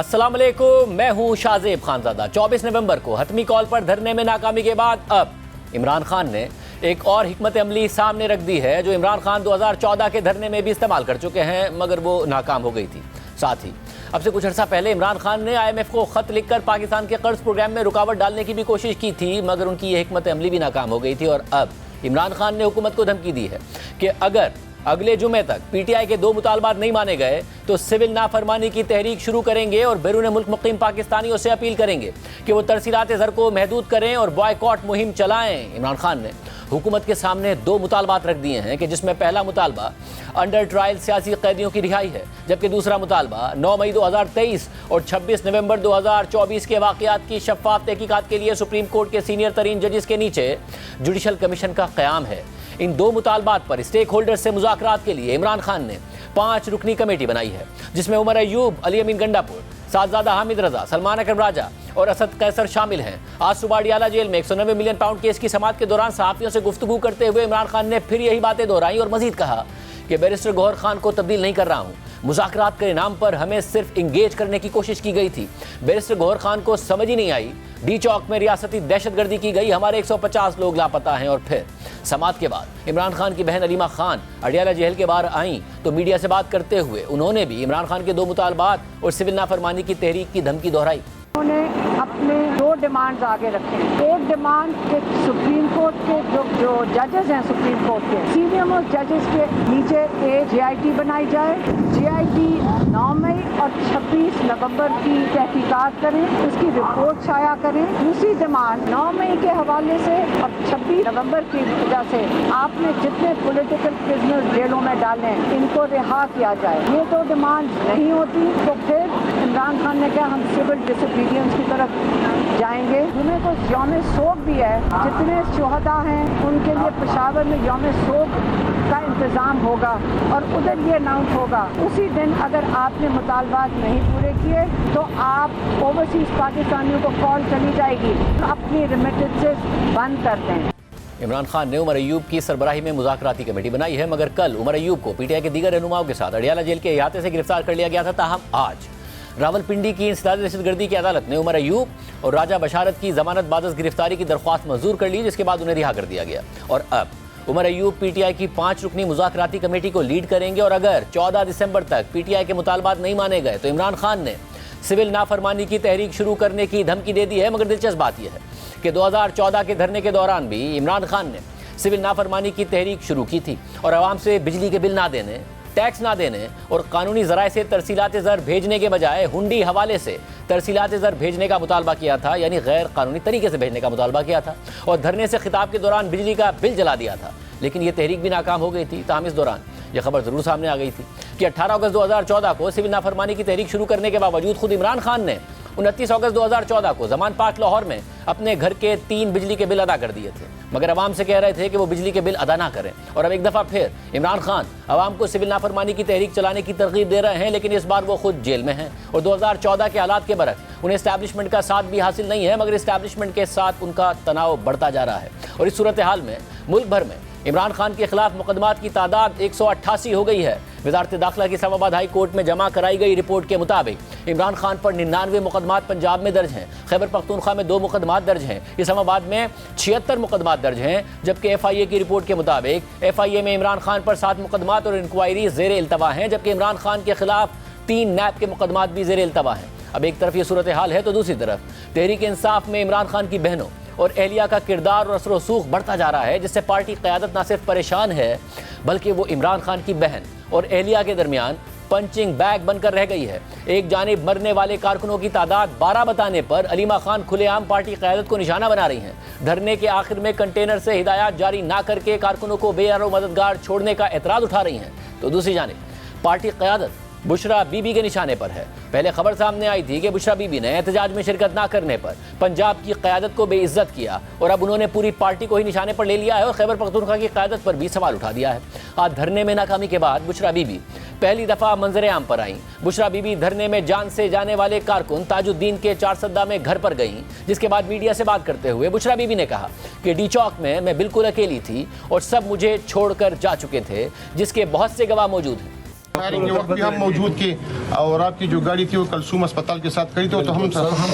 अस्सलाम वालेकुम, मैं हूं शाहजेब खानजादा। 24 नवंबर को हतमी कॉल पर धरने में नाकामी के बाद अब इमरान खान ने एक और हिकमत अमली सामने रख दी है जो इमरान खान 2014 के धरने में भी इस्तेमाल कर चुके हैं, मगर वो नाकाम हो गई थी। साथ ही अब से कुछ अर्सा पहले इमरान खान ने IMF को खत लिखकर पाकिस्तान के कर्ज प्रोग्राम में रुकावट डालने की भी कोशिश की थी, मगर उनकी ये हिकमत अमली भी नाकाम हो गई थी। और अब इमरान खान ने हुकूमत को धमकी दी है कि अगर अगले जुमे तक PTI के 2 मुतालबात नहीं माने गए तो सिविल नाफरमानी की तहरीक शुरू करेंगे और बैरून मुल्क मुकीम पाकिस्तानियों से अपील करेंगे कि वो तरसीलात ज़र को महदूद करें और बॉयकॉट मुहिम चलाएं। इमरान खान ने हुकूमत के सामने 2 मुतालबात रख दिए हैं कि जिसमें पहला मुतालबा अंडर ट्रायल सियासी कैदियों की रिहाई है, जबकि दूसरा मुतालबा 9 मई 2023 और 26 नवंबर 2024 के वाक़यात की शफ़ाफ़ तहकीकात के लिए सुप्रीम कोर्ट के सीनियर तरीन जजेस के नीचे जुडिशल कमीशन का क़याम है। इन 2 मुतालबात पर स्टेक होल्डर से मुज़ाकरात के लिए इमरान खान ने 5 रुकनी कमेटी बनाई है, जिसमें उमर अयूब, अली अमीन गंडापुर, साहबजादा हामिद रजा, सलमान अकरम राजा और असद कैसर शामिल हैं। आज सुबह अडियाला जेल में 190 मिलियन पाउंड केस की समाअत के दौरान सहाफ़ियों से गुफ्तगू करते हुए इमरान खान ने फिर यही बातें दोहराई और मजीद कहा कि बैरिस्टर गौहर खान को तब्दील नहीं कर रहा हूँ। मुज़ाकरात के नाम पर हमें सिर्फ इंगेज करने की कोशिश की गई थी। बैरिस्टर गौहर खान को समझ ही नहीं आई। डी चौक में रियासती दहशतगर्दी की गई, हमारे 150 लोग लापता हैं। और फिर समाअत के बाद इमरान खान की बहन अलीमा खान अडियाला जेल के बाहर आईं तो मीडिया से बात करते हुए उन्होंने भी इमरान खान के 2 मुतालबात और सिविल नाफरमानी की तहरीक की धमकी दोहराई। उन्होंने अपने 2 डिमांड्स आगे रखे। एक डिमांड के सुप्रीम कोर्ट के जो जजेस हैं, सुप्रीम कोर्ट के सीनियर मोस्ट जजेस के नीचे JIT बनाई जाए। JIT 9 मई और 26 नवंबर की तहकीकात करें, उसकी रिपोर्ट शाया करें। दूसरी डिमांड 9 मई के हवाले से और 26 नवंबर की वजह से आपने जितने पॉलिटिकल प्रिजनर जेलों में डाले हैं इनको रिहा किया जाए। ये 2 डिमांड नहीं होती तो फिर इमरान खान ने कहा हम सिविल डिसोबीडियंस की तरफ जाएंगे। जुमे को यौम सोग भी है, जितने शुहदा हैं उनके लिए पेशावर में यौम सोग का इंतज़ाम होगा और उधर ये अनाउंस होगा उसी दिन अगर आपने मुतालबात नहीं पूरे किए तो आप ओवरसीज़ पाकिस्तानियों को कॉल चली जाएगी, अपनी रेमिटेंसेस बंद कर दें। इमरान खान ने उमर अयूब की सरबराही में मुज़ाकराती कमेटी बनाई है, मगर कल उमर अयूब को PTI के दीगर रहनुमाओं के साथ अडियाला जेल के अहाते से गिरफ्तार कर लिया गया था। ताहम आज रावलपिंडी की इंसदाद दहशतगर्दी की अदालत ने उमर अयूब और राजा बशारत की जमानत बादस गिरफ्तारी की दरख्वास्त मंजूर कर ली, जिसके बाद उन्हें रिहा कर दिया गया। और अब उमर अयूब PTI की 5 रुकनी मुज़ाकराती कमेटी को लीड करेंगे और अगर 14 दिसंबर तक PTI के मुतालबात नहीं माने गए तो इमरान खान ने सिविल नाफरमानी की तहरीक शुरू करने की धमकी दे दी है। मगर दिलचस्प बात यह है कि 2014 के धरने के दौरान भी इमरान खान ने सिविल नाफरमानी की तहरीक शुरू की थी और आवाम से बिजली के बिल ना देने, टैक्स ना देने और कानूनी ज़राए से तरसीलात ज़र भेजने के बजाय हुंडी हवाले से तरसीलात ज़र भेजने का मुतालबा किया था, यानी गैर कानूनी तरीके से भेजने का मुतालबा किया था और धरने से खिताब के दौरान बिजली का बिल जला दिया था। लेकिन ये तहरीक भी नाकाम हो गई थी। ताहम इस दौरान यह खबर ज़रूर सामने आ गई थी कि 18 अगस्त 2014 को सिविल नाफरमानी की तहरीक शुरू करने के बावजूद खुद इमरान खान ने 29 अगस्त 2014 को जमान पार्क लाहौर में अपने घर के 3 बिजली के बिल अदा कर दिए थे, मगर अवाम से कह रहे थे कि वो बिजली के बिल अदा ना करें। और अब एक दफ़ा फिर इमरान खान अवाम को सिविल नाफरमानी की तहरीक चलाने की तरगीब दे रहे हैं, लेकिन इस बार वो खुद जेल में हैं और 2014 के हालात के बरक्स उन्हें इस्टेब्लिशमेंट का साथ भी हासिल नहीं है, मगर इस्टेब्लिशमेंट के साथ उनका तनाव बढ़ता जा रहा है। और इस सूरत हाल में मुल्क भर में इमरान खान के खिलाफ मुकदमात की तादाद 188 हो गई है। वज़ारत दाखिला की इस्लामाबाद हाई कोर्ट में जमा कराई गई रिपोर्ट के मुताबिक इमरान खान पर 99 मुकदमात पंजाब में दर्ज हैं, खैबर पख्तूनख्वा में 2 मुकदमात दर्ज हैं, इस्लामाबाद में 76 मुकदमात दर्ज हैं, जबकि FIA की रिपोर्ट के मुताबिक FIA में इमरान खान पर 7 मुकदमात और इंक्वायरी ज़ेर इल्तवा हैं, जबकि इमरान खान के खिलाफ 3 नैब के मुकदमात भी ज़ेर इल्तवा हैं। अब एक तरफ ये सूरत हाल है तो दूसरी तरफ तहरीक इंसाफ में इमरान खान की बहनों और एहलिया का किरदार और असर रसूख बढ़ता जा रहा है, जिससे पार्टी क़यादत न सिर्फ परेशान है बल्कि वो इमरान खान की बहन और एहलिया के दरमियान पंचिंग बैग बनकर रह गई है। एक जानिब मरने वाले कारकुनों की तादाद 12 बताने पर अलीमा खान खुलेआम पार्टी क़यादत को निशाना बना रही हैं। धरने के आखिर में कंटेनर से हिदायत जारी ना करके कारकुनों को बेयारो मददगार छोड़ने का एतराज़ उठा रही हैं, तो दूसरी जानिब पार्टी क़यादत बुशरा बीबी के निशाने पर है। पहले खबर सामने आई थी कि बुशरा बीबी ने एहतजाज में शिरकत ना करने पर पंजाब की क़यादत को बेइज्जत किया और अब उन्होंने पूरी पार्टी को ही निशाने पर ले लिया है और खैबर पख्तूनख्वा की क़यादत पर भी सवाल उठा दिया है। आज धरने में नाकामी के बाद बुशरा बीबी पहली दफ़ा मंजर आम पर आईं। बुशरा बीबी धरने में जान से जाने वाले कारकुन ताजुद्दीन के 4 सद्दा में घर पर गईं, जिसके बाद मीडिया से बात करते हुए बुशरा बीबी ने कहा कि डी चौक में मैं बिल्कुल अकेली थी और सब मुझे छोड़कर जा चुके थे, जिसके बहुत से गवाह मौजूद हैं। फायरिंग के वक्त भी हम मौजूद थे और आपकी जो गाड़ी थी वो कलसूम अस्पताल के साथ खड़ी थी, तो हम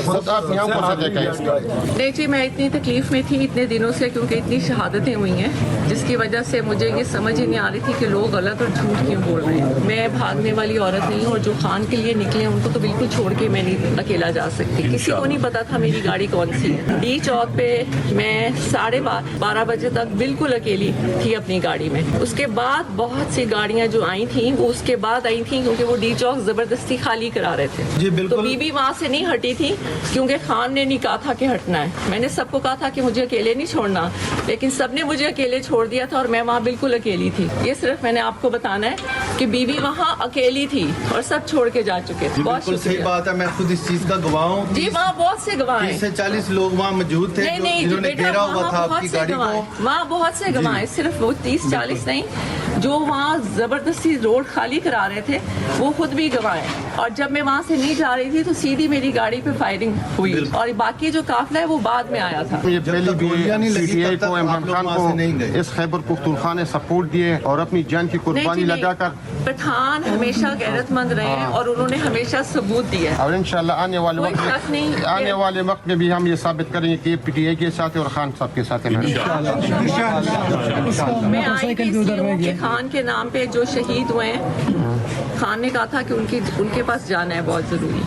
खुद आप यहाँ पर देखा है। नहीं जी, मैं इतनी तकलीफ में थी इतने दिनों से, क्योंकि इतनी शहादतें हुई हैं जिसकी वजह से मुझे ये समझ ही नहीं आ रही थी कि लोग गलत और झूठ क्यों बोल रहे हैं। मैं भागने वाली औरत नहीं हूँ और जो खान के लिए निकले हैं उनको तो बिल्कुल छोड़ के मैं नहीं अकेला जा सकती। किसी को नहीं पता था मेरी गाड़ी कौन सी है। डी चौक पे मैं 12:30 बजे तक बिल्कुल अकेली थी अपनी गाड़ी में। उसके बाद बहुत सी गाड़ियाँ जो आई थी वो उसके बाद आई थी, क्योंकि वो डी चौक जबरदस्ती खाली करा रहे थे जी, बिल्कुल। तो बीबी वहाँ से नहीं हटी थी क्योंकि खान ने नहीं कहा था कि हटना है। मैंने सबको कहा था कि मुझे अकेले नहीं छोड़ना, लेकिन सबने मुझे अकेले छोड़ दिया था और मैं वहाँ बिल्कुल अकेली थी। ये सिर्फ मैंने आपको बताना है कि बीबी वहाँ अकेली थी और सब छोड़ के जा चुके थे। बहुत बिल्कुल सही शुक्रिया। बात है, मैं खुद इस चीज का गवाह हूँ। जी, वहाँ बहुत से गवाह हैं। 30 से 40 लोग वहाँ मौजूद थे जिन्होंने घेरा हुआ था आपकी गाड़ी को। वहाँ बहुत से गवाह हैं, सिर्फ वो 30-40 नहीं, जो वहाँ जबरदस्ती रोड खाली करा रहे थे वो खुद भी गवाह हैं। और जब मैं वहाँ से नहीं जा रही थी तो सीधी मेरी गाड़ी पे फायरिंग हुई और बाकी जो काफिला है वो बाद में आया था। ये पहले भी गोलियां नहीं लगी CTI तब तक को इमरान आप लोग खान वहाँ से नहीं को गए। इस खैबर पुख्तूनख्वा ने सपोर्ट दिए और अपनी जान की कुर्बानी लगाकर पठान हमेशा गैरतमंद रहे हैं और उन्होंने हमेशा सबूत दिया है। और इंशाल्लाह आने वाले कोई शक नहीं वक्त आने वाले वक्त में भी हम ये साबित करेंगे कि PTI के साथ है और खान साहब के साथ है। मैं आई थी के खान के नाम पे जो शहीद हुए हैं, खान ने कहा था कि उनके पास जाना है बहुत ज़रूरी।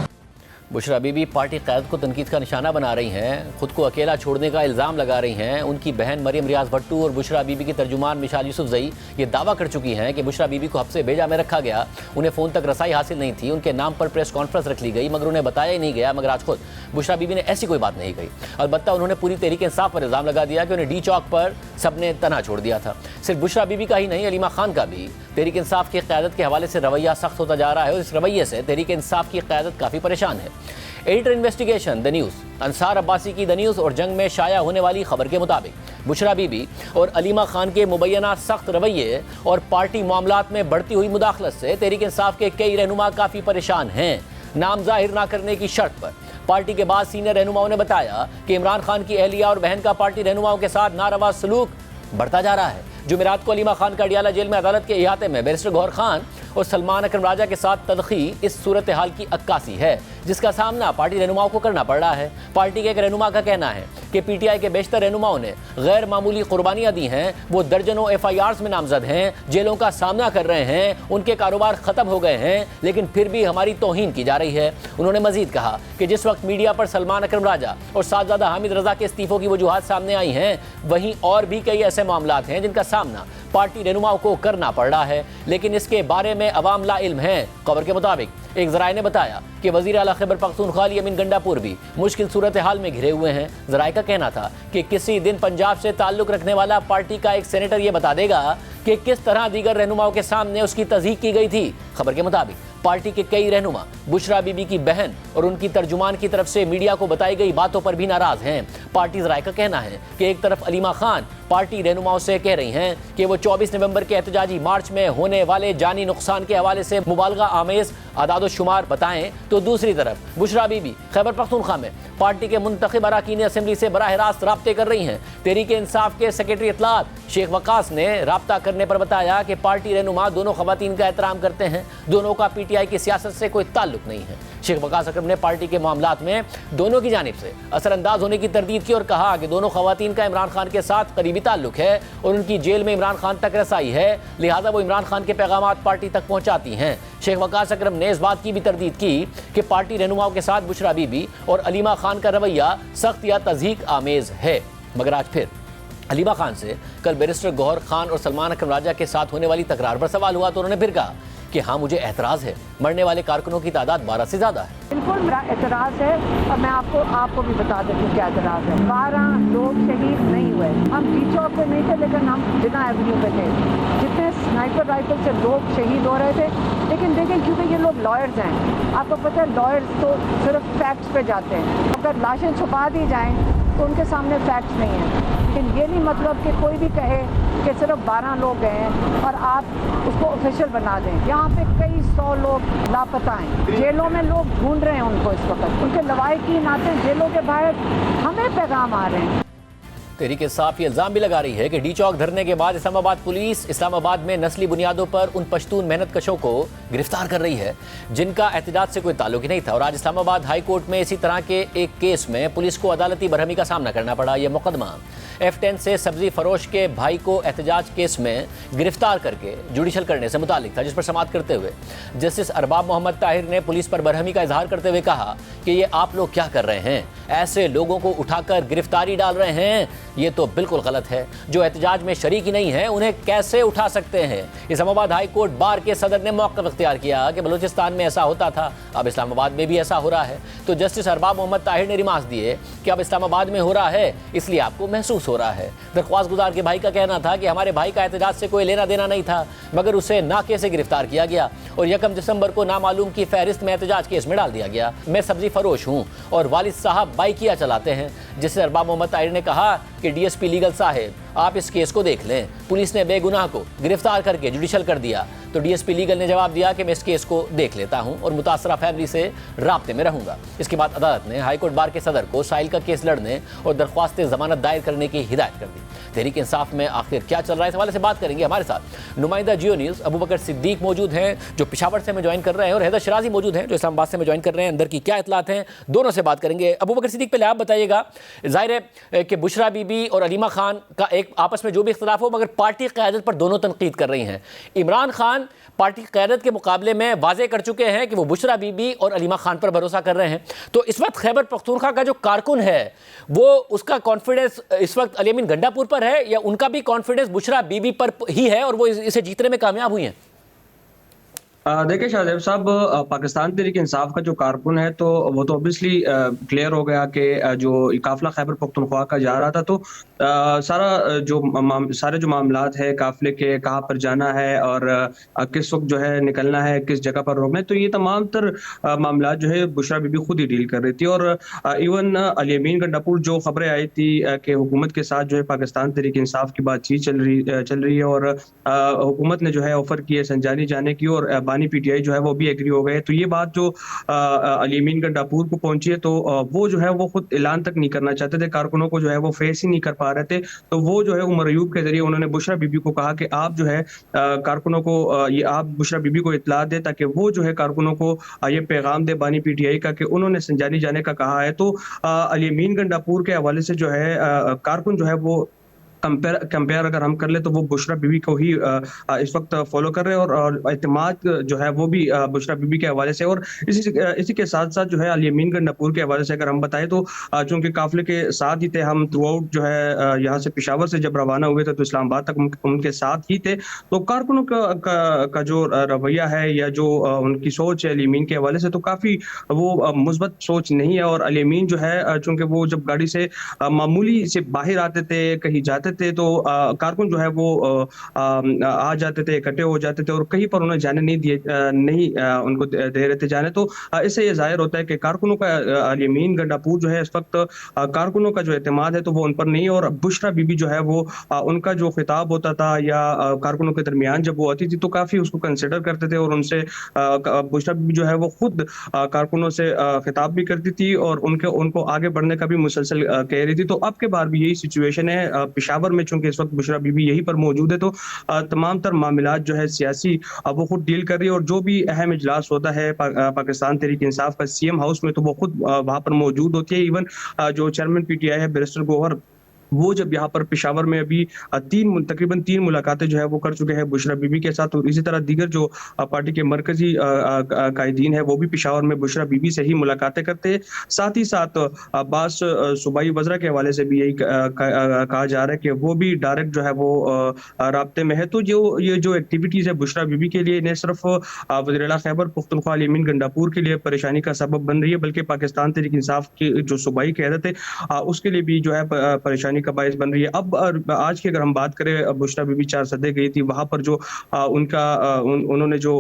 बुशरा बीबी पार्टी क़यादत को तनकीद का निशाना बना रही हैं, खुद को अकेला छोड़ने का इल्ज़ाम लगा रही हैं। उनकी बहन मरियम रियाज भट्टू और बुशरा बीबी की तर्जुमान मिशाल यूसुफजई ये दावा कर चुकी हैं कि बुशरा बीबी को हब्से भेजा में रखा गया, उन्हें फ़ोन तक रसाई हासिल नहीं थी, उनके नाम पर प्रेस कॉन्फ्रेंस रख ली गई मगर उन्हें बताया ही नहीं गया। मगर आज खुद बुशरा बीबी ने ऐसी कोई बात नहीं कही। अलबत्ता उन्होंने पूरी तहरीक इंसाफ पर इल्ज़ाम लगा दिया कि उन्हें डी चौक पर सबने तना छोड़ दिया था। सिर्फ बुशरा बीबी का ही नहीं, अलीमा खान का भी तहरीक इंसाफ की क़यादत के हवाले से रवैया सख्त होता जा रहा है और इस रवैये से तहरीक इंसाफ की क़यादत काफ़ी परेशान है। Editor investigation the news Ansar Abbasi की द न्यूज़ और जंग में शाया होने वाली खबर के मुताबिक बुशरा बीबी और अलीमा खान के मुबैना सख्त रवैये और पार्टी मामलात में बढ़ती हुई मुदाखलत से तहरीक इंसाफ के कई रहनुमा काफ़ी परेशान हैं। नाम जाहिर ना करने की शर्त पर पार्टी के बाद सीनियर रहनुमाओं ने बताया कि इमरान खान की अहलिया और बहन का पार्टी रहनुमाओं के साथ नारवा सलूक बढ़ता जा रहा है। जुमेरात को अलीमा खान का अडियाला जेल में अदालत के इहाते में बैरिस्टर गौहर खान और सलमान अकरम राजा के साथ तलखी इस सूरत हाल की अक्कासी है जिसका सामना पार्टी रहनुमाओं को करना पड़ रहा है। पार्टी के एक रहनुमा का कहना है कि PTI के बेशतर रहनुमाओं ने गैर मामूली कुर्बानियां दी हैं, वो दर्जनों FIRs में नामजद हैं, जेलों का सामना कर रहे हैं, उनके कारोबार ख़त्म हो गए हैं, लेकिन फिर भी हमारी तौहीन की जा रही है। उन्होंने मजीद कहा कि जिस वक्त मीडिया पर सलमान अकरम राजा और साहबजादा हामिद रजा के इस्तीफों की वजूहात सामने आई हैं, वहीं और भी कई ऐसे मामलात हैं जिनका सामना पार्टी रहनुमाओं को करना पड़ रहा है, लेकिन इसके बारे में अवाम ला इल्म हैं। खबर के मुताबिक एक ज़राए ने बताया कि वज़ीर आला खैबर पख्तूनख्वा अमीन गंडापुर भी मुश्किल सूरत हाल में घिरे हुए हैं। ज़राए का कहना था कि किसी दिन पंजाब से ताल्लुक़ रखने वाला पार्टी का एक सेनेटर ये बता देगा कि किस तरह दीगर रहनुमाओं के सामने उसकी तज़हीक की गई थी। खबर के मुताबिक पार्टी के कई रहनुमा बुशरा बीबी की बहन और उनकी तर्जुमान की तरफ से मीडिया को बताई गई बातों पर भी नाराज हैं। पार्टी ज़राए का कहना है कि एक तरफ अलीमा खान पार्टी रहनुमाओं से कह रही हैं कि वो 24 नवंबर के एहतजाजी मार्च में होने वाले जानी नुकसान के हवाले से मुबालगा आमेज आदाद शुमार बताएं, तो दूसरी तरफ बुशरा बीबी खैबर पख्तूनख्वा में पार्टी के मुंतखब अरकान असेंबली से बराह रास्त राब्ते कर रही हैं। तहरीक इंसाफ के सेक्रेटरी इत्तलात शेख वकास ने राब्ता करने पर बताया कि पार्टी रहनुमा दोनों खवातीन का एहतराम करते हैं, दोनों का PTI की सियासत से कोई ताल्लुक नहीं है। शेख वकास अकरम ने पार्टी के मामलात में दोनों की जानिब से असरअंदाज होने की तरदीद की और कहा कि दोनों खवातीन का इमरान खान के साथ करीबी ताल्लुक है और उनकी जेल में इमरान खान तक रसाई है, लिहाजा वो इमरान खान के पैगामात पार्टी तक पहुँचाती हैं। शेख वकास अकरम ने इस बात की भी तरदीद की कि पार्टी रहनुमाओं के साथ बुशरा बीबी और अलीमा खान का रवैया सख्त या तज़हीक आमेज है। मगर आज फिर अलीमा खान से कल बैरिस्टर गौहर खान और सलमान अकरम राजा के साथ होने वाली तकरार पर सवाल हुआ तो उन्होंने फिर कहा कि हाँ, मुझे एतराज़ है, मरने वाले कारकुनों की तादाद 12 से ज़्यादा है। बिल्कुल मेरा एतराज़ है और मैं आपको भी बता देती हूँ क्या एतराज़ है। 12 लोग शहीद नहीं हुए, हम डी चौक पे नहीं थे लेकिन हम जिन्ना एवेन्यू पे थे। जितने स्नाइपर राइफल से लोग शहीद हो रहे थे, लेकिन देखें क्योंकि ये लोग लॉयर्स हैं, आपको पता है लॉयर्स तो सिर्फ फैक्ट्स पे जाते हैं। अगर लाशें छुपा दी जाएँ तो उनके सामने फैक्ट्स नहीं हैं, लेकिन ये नहीं मतलब कि कोई भी कहे कि सिर्फ 12 लोग गए हैं और आप उसको ऑफिशियल बना दें। यहाँ पे कई 100 लोग लापता हैं, जेलों में लोग ढूंढ रहे हैं उनको इस वक्त, उनके लवाहिकीन आते हैं जेलों के बाहर, हमें पैगाम आ रहे हैं। तहरीक इंसाफ ये इल्जाम भी लगा रही है कि डी चौक धरने के बाद इस्लामाबाद पुलिस इस्लामाबाद में नस्ली बुनियादों पर उन पश्तून मेहनत कशों को गिरफ्तार कर रही है जिनका एहतजाज से कोई ताल्लुक ही नहीं था। और आज इस्लामाबाद हाई कोर्ट में इसी तरह के एक केस में पुलिस को अदालती बरहमी का सामना करना पड़ा। यह मुकदमा F10 से सब्जी फरोश के भाई को एहतजाज केस में गिरफ्तार करके जुडिशल करने से मुतालिक था, जिस पर समाअत करते हुए जस्टिस अरबाब मोहम्मद ताहिर ने पुलिस पर बरहमी का इजहार करते हुए कहा कि ये आप लोग क्या कर रहे हैं, ऐसे लोगों को उठाकर गिरफ्तारी डाल रहे हैं, ये तो बिल्कुल गलत है। जो एहतजाज में शरीक ही नहीं है उन्हें कैसे उठा सकते हैं। इस्लामाबाद हाई कोर्ट बार के सदर ने मौक़िफ़ इख्तियार किया कि बलूचिस्तान में ऐसा होता था, अब इस्लामाबाद में भी ऐसा हो रहा है। तो जस्टिस अरबाब मोहम्मद ताहिर ने रिमार्क्स दिए कि अब इस्लामाबाद में हो रहा है इसलिए आपको महसूस हो रहा है। दरख्वास्त गुजार के भाई का कहना था कि हमारे भाई का एहतजाज से कोई लेना देना नहीं था, मगर उसे नाके से गिरफ्तार किया गया और 1 दिसंबर को नामालूम की फहरिस्त में एहतजाज केस में डाल दिया गया। मैं सब्जी फरोश हूँ और वालिद साहब बाइकिया चलाते हैं। जिससे अरबाब मोहम्मद ताहिर ने कहा कि DSP लीगल साहब आप इस केस को देख लें, पुलिस ने बेगुनाह को गिरफ्तार करके जुडिशल कर दिया। तो DSP लीगल ने जवाब दिया कि मैं इस केस को देख लेता हूं और मुतासरा फैमिली से राब्ते में रहूंगा। इसके बाद अदालत ने हाईकोर्ट बार के सदर को साहिल का केस लड़ने और दरख्वास्त जमानत दायर करने की हिदायत कर दी। तहरीक इंसाफ में आखिर क्या चल रहा है, इस हवाले से बात करेंगे। हमारे साथ नुमाइंदा जियो न्यूज़ अबू बकर सिद्दीक मौजूद हैं जो पेशावर से हमें ज्वाइन कर रहे हैं, और हैदर शराजी मौजूद हैं जो इस्लामाबाद से हमें ज्वाइन कर रहे हैं। अंदर की क्या इतलात हैं, दोनों से बात करेंगे। अबू बकर सिद्दीक, पहले आप बताइएगा, जाहिर है कि बुशरा बीबी और अलीमा खान का एक आपस में जो भी इख्तिलाफ हो, मगर पार्टी क़यादत पर दोनों तनकीद कर रही हैं। इमरान खान पार्टी क़यादत के मुकाबले में वाज़े कर चुके हैं कि वो बुशरा बीबी और अलीमा खान पर भरोसा कर रहे हैं। तो इस वक्त खैबर पख्तूनख्वा का जो कारकुन है वो उसका कॉन्फिडेंस इस वक्त अली अमीन गंडापुर पर है या उनका भी कॉन्फिडेंस बुशरा बीबी पर ही है और वो इसे जीतने में कामयाब हुई हैं? देखिए शाहजेब साहब, पाकिस्तान तहरीक इंसाफ का जो कारकुन है तो वो तो ऑब्वियसली क्लियर हो गया कि जो काफिला खैबर पख्तूनख्वा का जा रहा था तो सारे जो मामलात है काफिले के, कहाँ पर जाना है और किस वक्त जो है निकलना है, किस जगह पर रोकना है, तो ये तमाम तर मामलात जो है बुशरा बीबी खुद ही डील कर रही थी। और इवन अली अमीन गंडापुर जो खबरें आई थी कि हुकूमत के साथ जो है पाकिस्तान तहरीक इंसाफ की बातचीत चल रही है और हुकूमत ने जो है ऑफर की है संजानी जाने की और बानी PTI जो है वो भी एग्री हो गए। तो ये बात जो अली अमीन गंडापुर को पहुंची है तो वो जो है वो खुद ऐलान तक नहीं करना चाहते थे, कारकुनों को जो है वो फेस ही नहीं कर पा रहे थे। तो वो जो है उमर अयूब के जरिए उन्होंने बुशरा बीबी को कहा कि आप जो है कारकुनों को ये आप बुशरा बीबी को इत्तला दे ताकि वो जो है कारकुनों को ये पैगाम दे बानी PTI का कि उन्होंने संजानी जाने का कहा है। तो अली अमीन गंडापुर के हवाले से जो है कारकुन जो है वो कंपेयर अगर हम कर ले तो वो बुशरा बीबी को ही इस वक्त फॉलो कर रहे हैं और एतमाद जो है वो भी बुशरा बीबी के हवाले से। और इसी के साथ साथ जो है अली अमीन गंडापुर के हवाले से अगर हम बताएं तो चूंकि काफिले के साथ ही थे, हम थ्रू आउट जो है यहाँ से पेशावर से जब रवाना हुए थे तो इस्लामाबाद तक उनके साथ ही थे। तो कारकुनों का जो रवैया है या जो उनकी सोच है अली अमीन के हवाले से तो काफी वो मुस्बत सोच नहीं है। और अली अमीन जो है चूंकि वो जब गाड़ी से मामूली से बाहर आते थे, कहीं जाते थे तो कारकुन जो है वो आ जाते थे, इकट्ठे हो जाते थे और कहीं पर उन्हें जाने नहीं उनको दे रहे थे जाने। तो इससे ये जाहिर होता है कि कारकुनों का अली अमीन गंडापुर जो है इस वक्त कारकुनों का जो एतमाद है तो वो उन पर नहीं। और बुशरा बीबी जो है वो उनका जो खिताब होता था या कारकुनों के दरमियान जब वो आती थी तो काफी उसको कंसिडर करते थे और उनसे बुशरा बीबी जो है वो खुद कारकुनों से खिताब भी करती थी और उनको आगे बढ़ने का भी मुसलसल कह रही थी। तो अब के बार भी यही सिचुएशन है पेशावर में, चूंकि इस वक्त बुशरा बीबी यहीं पर मौजूद है तो तमाम तर मामलात जो है सियासी वो खुद डील कर रही है। और जो भी अहम इजलास होता है पाकिस्तान तहरीक इंसाफ का CM हाउस में तो वो खुद वहां पर मौजूद होती है। इवन जो चेयरमैन PTI है बैरिस्टर गौहर, वो जब यहाँ पर पेशावर में अभी तकरीबन 3 मुलाकातें जो है वो कर चुके हैं बुशरा बीबी के साथ। और इसी तरह दीगर जो पार्टी के मरकजी कायदीन है वो भी पेशावर में बुशरा बीबी से ही मुलाकातें करते हैं। साथ ही साथ अब्बास सूबाई वज़रा के हवाले से भी यही कहा जा रहा है कि वो भी डायरेक्ट जो है वो राब्ते में है। तो ये जो एक्टिविटीज़ है बुशरा बीबी के लिए न सिर्फ वज़ीर-ए-आला खैबर पख्तूनख्वा अली अमीन गंडापुर के लिए परेशानी का सबब बन रही है बल्कि पाकिस्तान तहरीक इंसाफ की जो सूबाई क़यादत है उसके लिए भी जो है परेशानी का बायस बन रही है। अब आज की अगर हम बात करें, बुशरा बीबी 4 सदे गई थी, वहां पर जो उन्होंने जो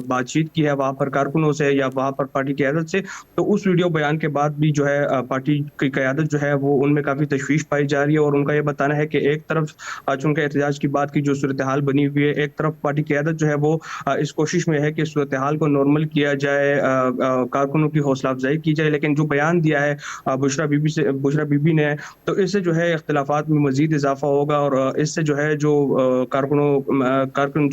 बातचीत की है वहां पर कारकुनों से या वहां पर पार्टी क़यादत से, तो उस वीडियो बयान के बाद भी जो है पार्टी की क़यादत जो है वो उनमें काफी तशवीश पाई जा रही है। और उनका ये बताना है कि एक तरफ चूंकि एहतजाज की बात की जो सूरत हाल बनी हुई है, एक तरफ पार्टी क़यादत जो है वो इस कोशिश में है कि सूरत हाल को नॉर्मल किया जाए, कारकुनों की हौसला अफजाई की जाए, लेकिन जो बयान दिया है बुशरा बीबी ने तो इससे जो है इख्तलाफात में मज़ीद इजाफा होगा और इससे जो है जो कारकुन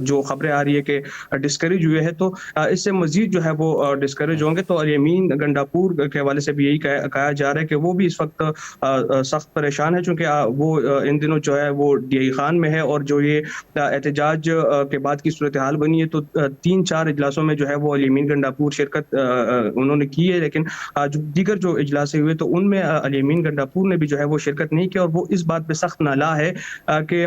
जो खबरें आ रही है कि डिस्करेज हुए हैं, तो इससे मज़ीद जो है वो डिस्करेज होंगे। तो अल-यमीन गंडापुर के हवाले से भी यही कहा जा रहा है कि वो भी इस वक्त सख्त परेशान है, चूँकि वो इन दिनों जो है वो DI खान में है और जो ये एहतजाज के बाद की सूरत हाल बनी है, तो 3-4 इजलासों में जो है वो अल-यमीन गंडापुर शिरकत उन्होंने की है, लेकिन जो दीगर जो इजलास हुए तो उनमें अल-यमीन गंडापुर ने भी जो है वो शिरकत नहीं की और वो इस बात पे सख्त नाला है कि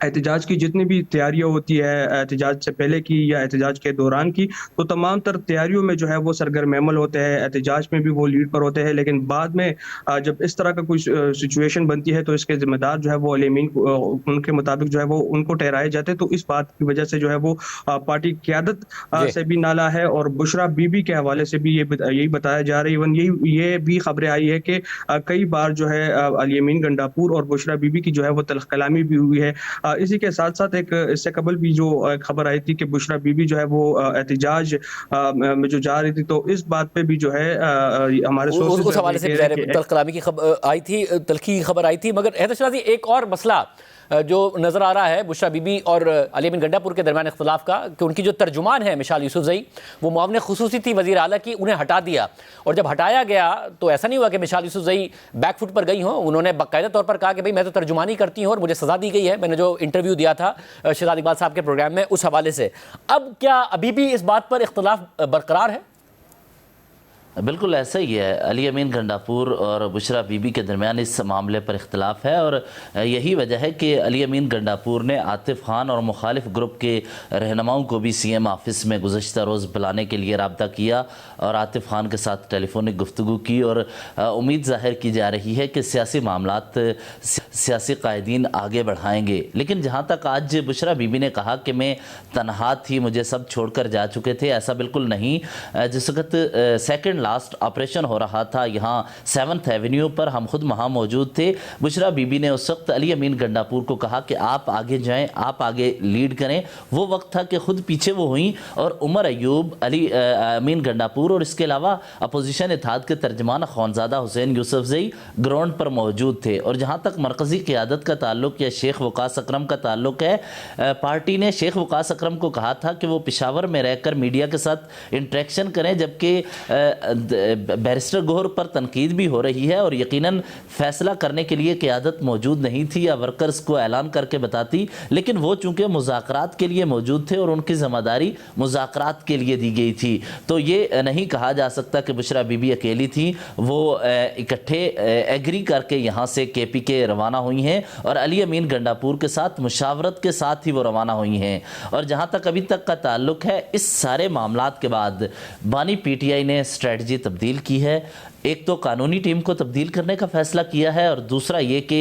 एहतजाज की जितनी भी तैयारियां होती है, एहतजाज से पहले की या एहतजाज के दौरान की, तो तमाम तर तैयारियों में जो है वो सरगर्म अमल होते हैं, एहतजाज में भी वो लीड पर होते हैं, लेकिन बाद में जब इस तरह का कोई सिचुएशन बनती है तो इसके जिम्मेदार जो है वो अल-यमीन उनके मुताबिक जो है वो उनको ठहराए जाते हैं। तो इस बात की वजह से जो है वो पार्टी क़यादत से भी नाला है और बुशरा बीबी के हवाले से भी यही बताया जा रहा है। इवन ये भी खबरें आई है कि कई बार जो है अल-यमीन गंडापुर और बुशरा बीबी की जो है वो तल्ख कलामी भी हुई है। इसी के साथ साथ एक इससे कबल भी जो खबर आई थी कि बुशरा बीबी जो है वो एहतजाज में जो जा रही थी, तो इस बात पे भी जो है हमारे उस हवाले से तल्ख कलामी की खबर आई थी, तल्खी खबर आई थी। मगर हैदर शराजी, एक और मसला जो नज़र आ रहा है बुशरा बीबी और अल-यमीन गंडापुर के दरमियान इख्तलाफ का, कि उनकी जो तर्जुमान है मिशाल यूसुफजई, वो मुआविन खुसूसी थी वज़ीर आला की, उन्हें हटा दिया। और जब हटाया गया तो ऐसा नहीं हुआ कि मिशाल यूसुफजई बैकफुट पर गई हों, उन्होंने बाकायदा तौर पर कहा कि भाई मैं तो तर्जुमानी करती हूँ और मुझे सज़ा दी गई है। मैंने जो इंटरव्यू दिया था शहजाद इकबाल साहब के प्रोग्राम में, उस हवाले से अब क्या अभी भी इस बात पर इख्तलाफ बरकरार है? बिल्कुल ऐसा ही है। अल-यमीन गंडापुर और बुशरा बीबी के दरमियान इस मामले पर इख्तलाफ है और यही वजह है कि अल-यमीन गंडापुर ने आतिफ खान और मुखालिफ ग्रुप के रहनुमाओं को भी CM ऑफिस में गुज़श्ता रोज़ बुलाने के लिए रब्ता किया और आतिफ खान के साथ टेलीफोनिक गुफ्तगू की और उम्मीद ज़ाहिर की जा रही है कि सियासी मामलात सियासी कायदीन आगे बढ़ाएंगे। लेकिन जहाँ तक आज बुशरा बीबी ने कहा कि मैं तनहा थी, मुझे सब छोड़कर जा चुके थे, ऐसा बिल्कुल नहीं। जिस वक्त सेकंड लास्ट ऑपरेशन हो रहा था यहाँ 7th एवेन्यू पर, हम खुद वहाँ मौजूद थे। बुशरा बीबी ने उस वक्त अल-यमीन गंडापुर को कहा कि आप आगे जाएं, आप आगे लीड करें। वो वक्त था कि खुद पीछे वो हुई और उमर अयूब, अल-यमीन गंडापुर और इसके अलावा अपोजिशन इत्तेहाद के तर्जमान ख़वानज़ादा हुसैन यूसुफजई ग्राउंड पर मौजूद थे। और जहाँ तक मरकज़ी क़यादत का ताल्लुक या शेख वक़ास अकरम का ताल्लुक है, पार्टी ने शेख वक़ास अकरम को कहा था कि वो पेशावर में रहकर मीडिया के साथ इंटरेक्शन करें, जबकि बैरिस्टर गोहर पर तनकीद भी हो रही है और यकीनन फैसला करने के लिए क़यादत मौजूद नहीं थी या वर्कर्स को ऐलान करके बताती, लेकिन वो चूँकि मुज़ाकरात के लिए मौजूद थे और उनकी ज़िम्मेदारी मुज़ाकरात के लिए दी गई थी। तो ये नहीं कहा जा सकता कि बुशरा बीबी अकेली थी, वो इकट्ठे एग्री करके यहाँ से KPK रवाना हुई हैं और अल-यमीन गंडापुर के साथ मुशावरत के साथ ही वो रवाना हुई हैं। और जहाँ तक अभी तक का ताल्लुक है, इस सारे मामलात के बाद बानी PTI ने स्ट्रेटजी तब्दील की है। एक तो कानूनी टीम को तब्दील करने का फ़ैसला किया है और दूसरा ये कि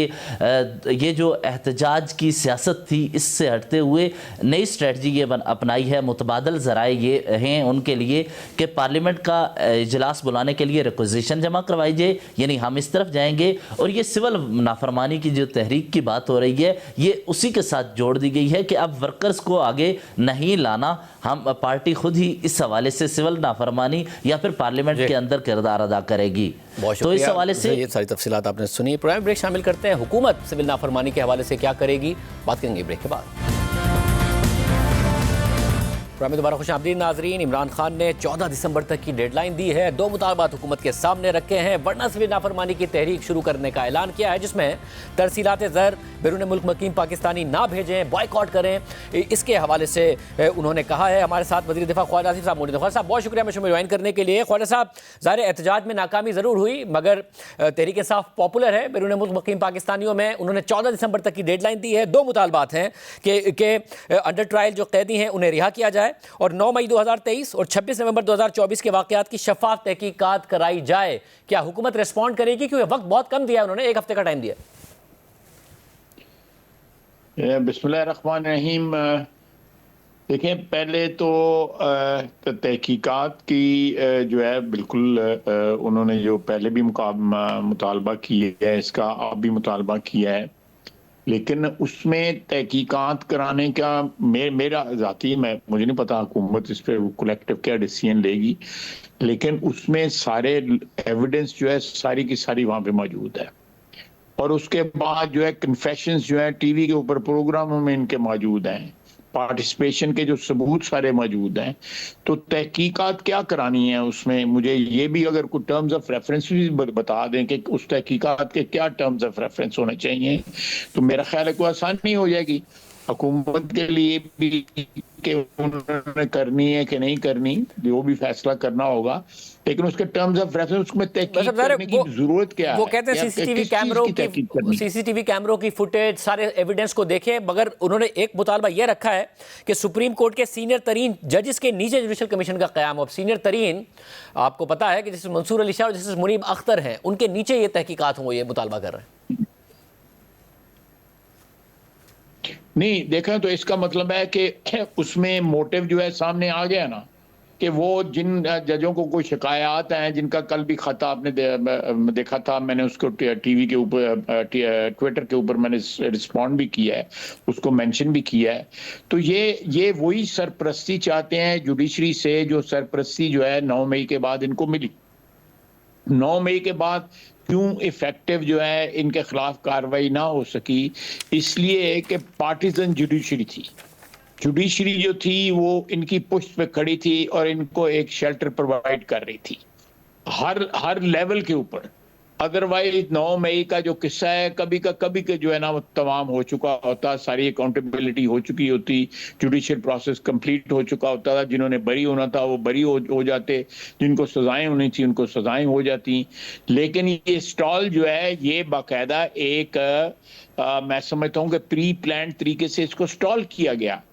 ये जो एहतजाज की सियासत थी, इससे हटते हुए नई स्ट्रेटजी ये अपनाई है। मुतबादल ज़राए ये हैं उनके लिए कि पार्लियामेंट का इजलास बुलाने के लिए रिक्वेजिशन जमा करवाई जाए, यानी हम इस तरफ जाएंगे। और ये सिविल नाफरमानी की जो तहरीक की बात हो रही है, ये उसी के साथ जोड़ दी गई है कि अब वर्कर्स को आगे नहीं लाना, हम पार्टी खुद ही इस हवाले से सिविल नाफरमानी या फिर पार्लियामेंट के अंदर किरदार अदा करेगी। तो इस हवाले से ये सारी तफसीलात आपने सुनी। प्रोग्राम ब्रेक शामिल करते हैं, हुकूमत सिविल नाफरमानी के हवाले से क्या करेगी, बात करेंगे ब्रेक के बाद। प्रोग्राम में दोबारा खुशामदीद नाजरीन। इमरान खान ने 14 दिसंबर तक की डेडलाइन दी है, 2 मुतालबात हुकूमत के सामने रखे हैं, वरना सिविल नाफरमानी की तहरीक शुरू करने का ऐलान किया है, जिसमें तरसीलात ज़र बैरून मुल्क मुकीम पाकिस्तानी ना भेजें, बॉयकॉट करें। इसके हवाले से उन्होंने कहा है। हमारे साथ वज़ीर दिफा ख्वाजा आसिफ साहब मौजूद हैं। ख्वाजा साहब, बहुत शुक्रिया मुझे ज्वाइन करने के लिए। ख्वाजा साहब, ज़ाहिर एहतजाज में नाकामी ज़रूर हुई, मगर तहरीक इंसाफ पॉपुलर है बैरून मुल्क मुकीम पाकिस्तानियों में। उन्होंने 14 दिसंबर तक की डेडलाइन दी है। 2 मुतालबात हैं कि अंडर ट्रायल जो कैदी हैं उन्हें रिहा किया जाए और 9 मई 2023 और 26 नवंबर 2024 के वाक़यात की शफाफ तहकीकात कराई जाए। क्या हुकूमत रिस्पॉन्ड करेगी? क्योंकि वक्त बहुत कम दिया है उन्होंने, 1 हफ्ते का टाइम दिया। बिस्मिल्लाहिर्रहमानिर्रहीम। देखिए, पहले तो तहकीकात की जो है बिल्कुल उन्होंने जो पहले भी मुतालबा किया है, इसका अब भी मुतालबा किया है, लेकिन उसमें तहकीकात कराने का मेरा ज़ाती मुझे नहीं पता हुकूमत इस पर कलेक्टिव क्या डिसीजन लेगी, लेकिन उसमें सारे एविडेंस जो है सारी की सारी वहाँ पे मौजूद है और उसके बाद जो है कन्फेशंस जो है टीवी के ऊपर प्रोग्रामों में इनके मौजूद हैं, पार्टिसिपेशन के जो सबूत सारे मौजूद हैं। तो तहकीकात क्या करानी है उसमें, मुझे ये भी अगर कुछ टर्म्स ऑफ रेफरेंस भी बता दें कि उस तहकीकात के क्या टर्म्स ऑफ रेफरेंस होने चाहिए, तो मेरा ख्याल है कोई आसानी हो जाएगी हुकूमत के लिए भी कि उन्होंने करनी है कि नहीं करनी, जो भी फैसला करना होगा, लेकिन उसके टर्म्स ऑफ रेफरेंस उसमें तहकीक करने की जरूरत क्या है। वो कहते हैं सीसीटीवी कैमरों की फुटेज, सारे एविडेंस को देखें, मगर उन्होंने एक मुतालबा यह रखा है कि सुप्रीम कोर्ट के सीनियर तरीन जजेस के नीचे जुडिशल कमीशन का क़याम हो। अब सीनियर तरीन आपको पता है कि जैसे मंसूर अली शाह और जैसे मुनीब अख्तर हैं, उनके नीचे ये तहकीकात हो, ये मुतालबा कर रहे हैं। नहीं देखा तो इसका मतलब है कि उसमें मोटिव जो है सामने आ गया ना, कि वो जिन जजों को कोई शिकायत हैं, जिनका कल भी खाता आपने देखा था, मैंने उसको टीवी के ऊपर ट्विटर के ऊपर मैंने रिस्पॉन्ड भी किया है, उसको मेंशन भी किया है। तो ये वही सरपरस्ती चाहते हैं जुडिशरी से, जो सरपरस्ती जो है 9 मई के बाद इनको मिली। 9 मई के बाद क्यों इफेक्टिव जो है इनके खिलाफ कार्रवाई ना हो सकी, इसलिए कि पार्टीजन जुडिशरी थी। जुडिशरी जो थी वो इनकी पुष्ट पे खड़ी थी और इनको एक शेल्टर प्रोवाइड कर रही थी हर लेवल के ऊपर। अदरवाइज 9 मई का जो किस्सा है कभी का जो है ना वो तमाम हो चुका होता, सारी अकाउंटेबिलिटी हो चुकी होती, जुडिशियल प्रोसेस कंप्लीट हो चुका होता था, जिन्होंने बरी होना था वो बरी हो जाते, जिनको सजाएं होनी थी उनको सजाएं हो जाती। लेकिन ये स्टॉल जो है ये बाकायदा एक मैं समझता हूँ कि प्री प्लान तरीके से इसको स्टॉल किया गया,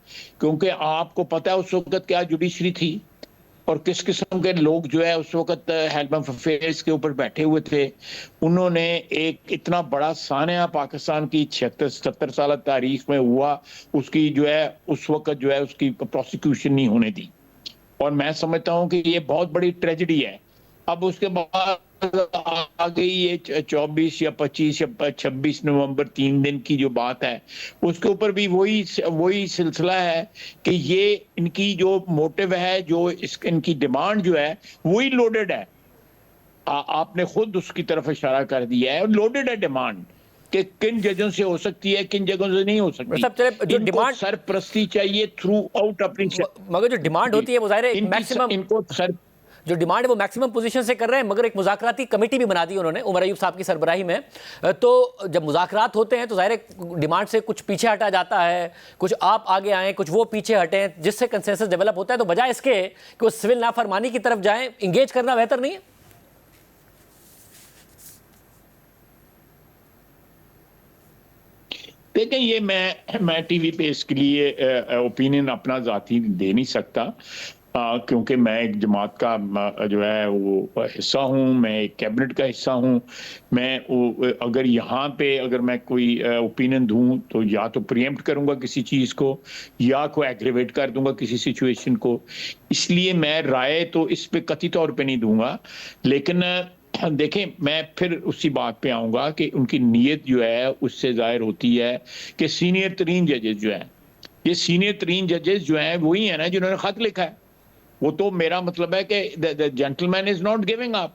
क्योंकि आपको पता है उस वक्त क्या जुडिशरी थी और किस किस्म के लोग जो है उस वक्त हेल्प ऑफ अफेयर्स के ऊपर बैठे हुए थे। उन्होंने एक इतना बड़ा सानिया पाकिस्तान की 76-77 साल तारीख में हुआ, उसकी जो है उस वक्त जो है उसकी प्रोसिक्यूशन नहीं होने दी, और मैं समझता हूं कि ये बहुत बड़ी ट्रेजेडी है। अब उसके बाद आ गई ये 24 या 25 या 26 नवंबर 3 दिन की जो बात है, उसके ऊपर भी वही सिलसिला है कि ये इनकी जो मोटिव है, जो इनकी डिमांड जो है वही लोडेड है। आपने खुद उसकी तरफ इशारा कर दिया है, लोडेड है डिमांड कि किन जजों से हो सकती है, किन जगहों से नहीं हो सकती। जो डिमांड सरपरस्ती चाहिए थ्रू आउट अपनी, मगर जो डिमांड होती है वो जाहिर है मैक्सिमम, इनको जो डिमांड है वो मैक्सिमम पोजीशन से कर रहे हैं, मगर एक मुज़ाकराती कमेटी भी बना दी उन्होंने उमर अयूब साहब की सरबराही में। तो जब मुज़ाकरात होते हैं तो जाहिर है डिमांड से कुछ पीछे हटा जाता है, कुछ आप आगे आए, कुछ वो पीछे हटें, जिससे कंसेंसस डेवलप होता है। तो बजाय इसके कि वो सिविल नाफरमानी की तरफ जाएं, इंगेज करना बेहतर नहीं है? देखें, ये मैं टीवी पे इसके लिए ओपिनियन अपना ज़ाती दे नहीं सकता, क्योंकि मैं एक जमात का जो है वो हिस्सा हूँ, मैं एक कैबिनेट का हिस्सा हूँ। मैं अगर यहाँ पे अगर मैं कोई ओपिनियन दूँ तो या तो प्रीएम्प्ट करूँगा किसी चीज़ को, या को एग्रीवेट कर दूँगा किसी सिचुएशन को, इसलिए मैं राय तो इस पे कतई तौर पे नहीं दूँगा। लेकिन देखें, मैं फिर उसी बात पे आऊँगा कि उनकी नीयत जो है उससे जाहिर होती है कि सीनियर तरीन जजेस जो है, ये सीनियर तरीन जजेस जो हैं वही है ना जिन्होंने खत लिखा है। वो तो मेरा मतलब है कि the gentleman is not giving up.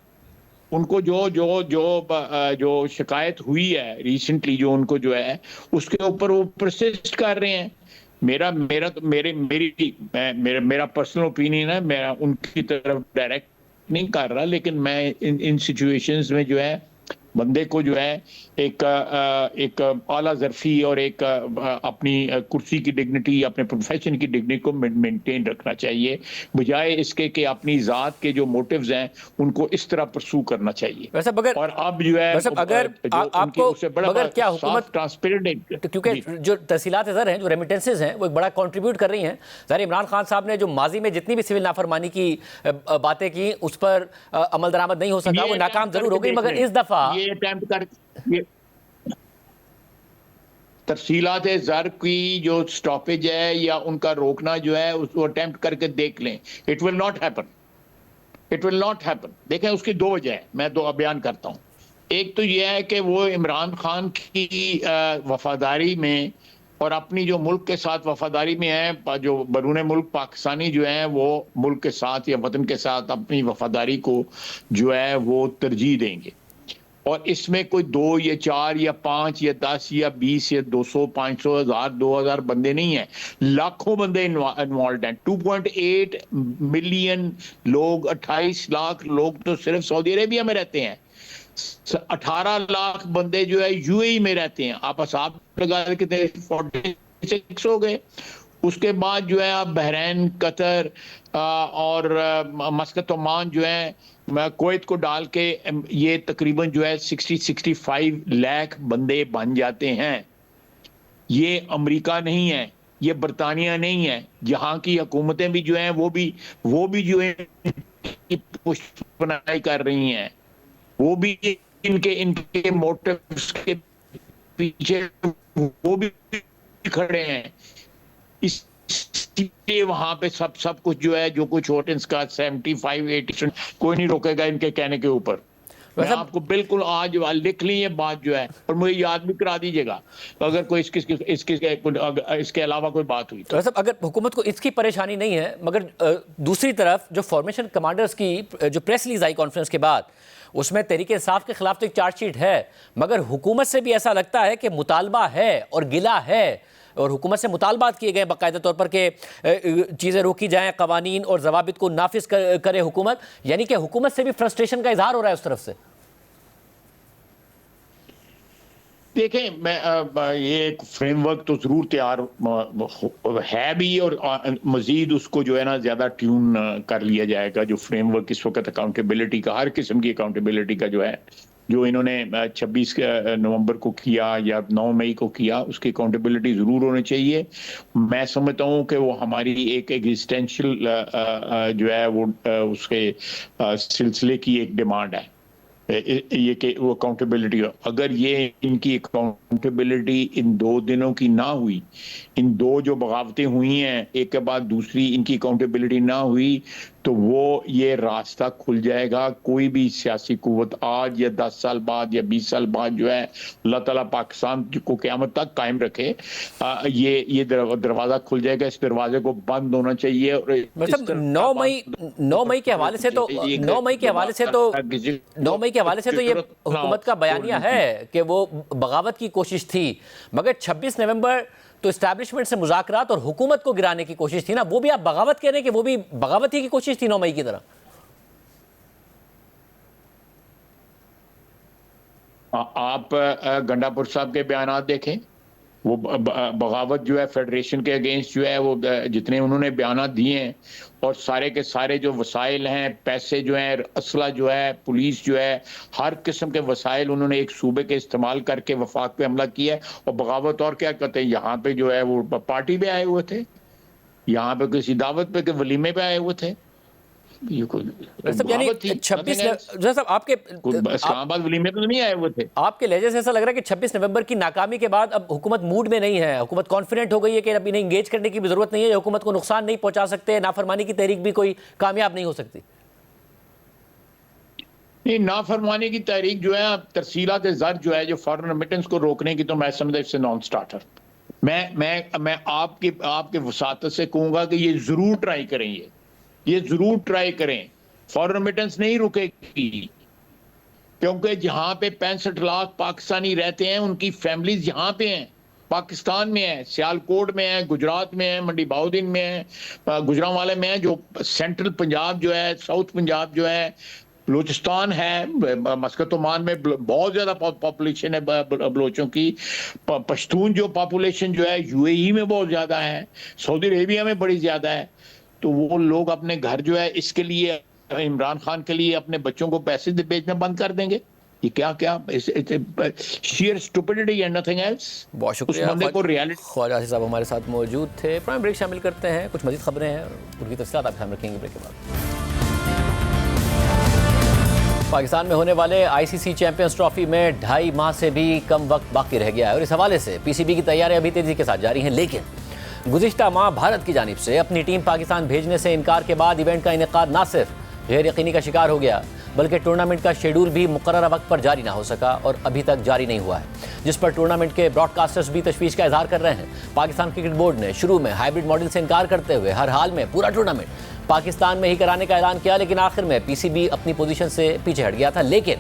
उनको जो शिकायत हुई है रिसेंटली, जो उनको जो है उसके ऊपर वो परसिस्ट कर रहे हैं। मेरा पर्सनल ओपिनियन है, मैं उनकी तरफ डायरेक्ट नहीं कर रहा, लेकिन मैं इन सिचुएशंस में जो है बंदे को जो है एक आला ज़र्फी और एक अपनी कुर्सी की डिग्निटी, अपने प्रोफेशन की डिग्निटी को मेंटेन रखना चाहिए, बजाय इसके कि अपनी ज़ात के जो मोटिव्स हैं उनको इस तरह परसू करना चाहिए। वैसे अगर और अब जो है अगर आपको अगर क्या हुकूमत ट्रांसपेरेंट, क्योंकि जो तहसीलात ज़र हैं, जो रेमिटेंसेज हैं, वो एक बड़ा कंट्रीब्यूट कर रही हैं। ज़ाहिर इमरान खान साहब ने जो माजी में जितनी भी सिविल नाफरमानी की बातें की उस पर अमल दरामद नहीं हो सका, वो नाकाम जरूर हो गई, मगर इस दफ़ा अटेम्प्ट कर तफसीलात ज़र की जो स्टॉपेज है या उनका रोकना जो है उसको अटेम्प्ट करके देख लें। It will not happen, it will not happen. देखें, उसकी दो वजह है, मैं दो बयान करता हूँ। एक तो यह है कि वो इमरान खान की वफादारी में और अपनी जो मुल्क के साथ वफादारी में है, जो बरूने मुल्क पाकिस्तानी जो है वो मुल्क के साथ या वतन के साथ अपनी वफादारी को जो है वो तरजीह देंगे। और इसमें कोई 2 या 4 या 5 या 10 या 20 या 200 500 1000 2000 बंदे नहीं हैं, लाखों बंदे इन्वॉल्व हैं। 2.8 मिलियन लोग, 28 लाख लोग तो सिर्फ सऊदी अरेबिया में रहते हैं, 18 लाख बंदे जो है यूएई में रहते हैं। आप हिसाब लगा कितने 46 हो गए। उसके बाद जो है आप बहरीन, कतर और मस्कत, ओमान जो है, कुवैत को डाल के ये तकरीबन जो है 60-65 लाख बंदे बन जाते हैं। ये अमेरिका नहीं है, ये बरतानिया नहीं है। यहाँ की हुकूमतें भी जो हैं वो भी जो है पुष्टनाई कर रही हैं, वो भी इनके मोटिव्स के पीछे वो भी खड़े हैं। इसलिए वहां पे सब कुछ जो है, जो कुछ होटल्स का 75-80% कोई नहीं रोकेगा इनके कहने के ऊपर। मैं आपको बिल्कुल आज लिख ली ये बात जो है, और मुझे याद भी करा दीजिएगा अगर कोई इसके अलावा कोई बात हुई तो। अगर हुकूमत को इसकी परेशानी नहीं है, मगर दूसरी तरफ जो फॉर्मेशन कमांडर्स की जो प्रेस रिलीज आई कॉन्फ्रेंस के बाद, उसमें तहरीक इंसाफ के खिलाफ तो एक चार्जशीट है, मगर हुकूमत से भी ऐसा लगता है कि मुतालबा है और गिला है, और हुकूमत से मुतालबात किए गए बाकायदा तौर पर कि चीज़ें रोकी जाएं, कवानीन और जवाबित को नाफिज करे हुकूमत। यानी कि हुकूमत से भी फ्रस्ट्रेशन का इजहार हो रहा है उस तरफ से। देखें, मैं ये एक फ्रेमवर्क तो ज़रूर तैयार है भी, और मज़ीद उसको जो है ना ज़्यादा ट्यून कर लिया जाएगा। जो फ्रेमवर्क इस वक्त अकाउंटेबिलिटी का, हर किस्म की अकाउंटेबिलिटी का जो है, जो इन्होंने 26 नवंबर को किया या 9 मई को किया, उसकी अकाउंटेबिलिटी ज़रूर होनी चाहिए। मैं समझता हूँ कि वो हमारी एक एग्जिस्टेंशियल जो है वो उसके सिलसिले की एक डिमांड है, ये कि वो अकाउंटेबिलिटी। अगर ये इनकी अकाउंटेबिलिटी इन 2 दिनों की ना हुई, इन 2 जो बगावतें हुई हैं एक के बाद दूसरी, इनकी अकाउंटेबिलिटी ना हुई, तो वो ये रास्ता खुल जाएगा। कोई भी सियासी कुव्वत आज या 10 साल बाद या 20 साल बाद जो है, अल्लाह ताला पाकिस्तान को क़यामत तक कायम रखे, ये दरवाज़ा खुल जाएगा। इस दरवाजे को बंद होना चाहिए। और मतलब 9 मई के हवाले से तो 9 मई के हवाले से तो ये हुकूमत का बयानिया है कि वो बगावत की कोशिश थी, मगर 26 नवंबर तो इस्टेब्लिशमेंट से मुज़ाकरात और हुकूमत को गिराने की कोशिश थी ना। वो भी आप बगावत कह रहे हैं कि वो भी बगावत ही की कोशिश थी 9 मई की तरह। आप गंडापुर साहब के बयान देखें, वो बगावत जो है फेडरेशन के अगेंस्ट जो है, वो जितने उन्होंने बयान दिए हैं, और सारे के सारे जो वसाइल हैं, पैसे जो हैं, असला जो है, पुलिस जो है, हर किस्म के वसाइल उन्होंने एक सूबे के इस्तेमाल करके वफाक पे हमला किया है। और बगावत और क्या कहते हैं, यहाँ पे जो है वो पार्टी पे आए हुए थे, यहाँ पे किसी दावत पे के वलीमे पे आए हुए थे। यानी 26 साहब आपके इस्लामाबाद वलीमे पे नहीं आए हुए थे। आपके लहजे से ऐसा लग रहा है कि 26 नवंबर की नाकामी के बाद अब हुकूमत मूड में नहीं है, हुकूमत कॉन्फिडेंट हो गई है कि अब इन्हें इंगेज करने की भी जरूरत नहीं है, हुकूमत को नुकसान नहीं पहुंचा सकते, नाफरमानी की तहरीक भी कोई कामयाब नहीं हो सकती। नहीं, नाफरमानी की तहरीक जो है, तरसीलात ज़र जो है, जो फॉरेन रेमिटेंस को रोकने की, तो मैं समझता इससे नॉन स्टार्टर। मैं आपके वसातत से कहूँगा कि ये ज़रूर ट्राई करें, ये ज़रूर ट्राई करें। फॉरेन रेमिटेंस नहीं रुकेगी, क्योंकि जहाँ पे 65 लाख पाकिस्तानी रहते हैं, उनकी फैमिलीज यहाँ पे हैं, पाकिस्तान में है, सियालकोट में है, गुजरात में है, मंडी बाउद्दीन में है, गुजरांवाले में है, जो सेंट्रल पंजाब जो है, साउथ पंजाब जो है, बलूचिस्तान है, मस्कत ओमान में बहुत ज़्यादा पॉपुलेशन है बलोचों की। पश्तून जो पॉपुलेशन जो है यूएई में बहुत ज़्यादा है, सऊदी अरेबिया में बड़ी ज़्यादा है। तो वो लोग अपने घर जो है, इसके लिए इमरान खान के लिए अपने बच्चों को पैसे भेजना बंद कर देंगे। ये क्या sheer stupidity and nothing else। बहुत शुक्रिया। उस बंदे को रियलिटी। ख्वाजा साहब हमारे साथ मौजूद थे। प्राइम ब्रेक शामिल करते हैं, कुछ मजीद खबरें हैं, उनकी तफसीलात आप ध्यान रखेंगे ब्रेक के बाद। पाकिस्तान में होने वाले आईसीसी चैंपियंस ट्रॉफी में 2.5 माह से भी कम वक्त बाकी रह गया है, और इस हवाले से पीसीबी की तैयारियां अभी तेजी के साथ जारी हैं। लेकिन गुज़िश्ता माह भारत की जानिब से अपनी टीम पाकिस्तान भेजने से इनकार के बाद इवेंट का इनेकाद ना सिर्फ गैर यकीनी का शिकार हो गया, बल्कि टूर्नामेंट का शेड्यूल भी मुकर्रर वक्त पर जारी ना हो सका, और अभी तक जारी नहीं हुआ है, जिस पर टूर्नामेंट के ब्रॉडकास्टर्स भी तशवीश का इजहार कर रहे हैं। पाकिस्तान क्रिकेट बोर्ड ने शुरू में हाइब्रिड मॉडल से इनकार करते हुए हर हाल में पूरा टूर्नामेंट पाकिस्तान में ही कराने का ऐलान किया, लेकिन आखिर में पीसीबी अपनी पोजीशन से पीछे हट गया था। लेकिन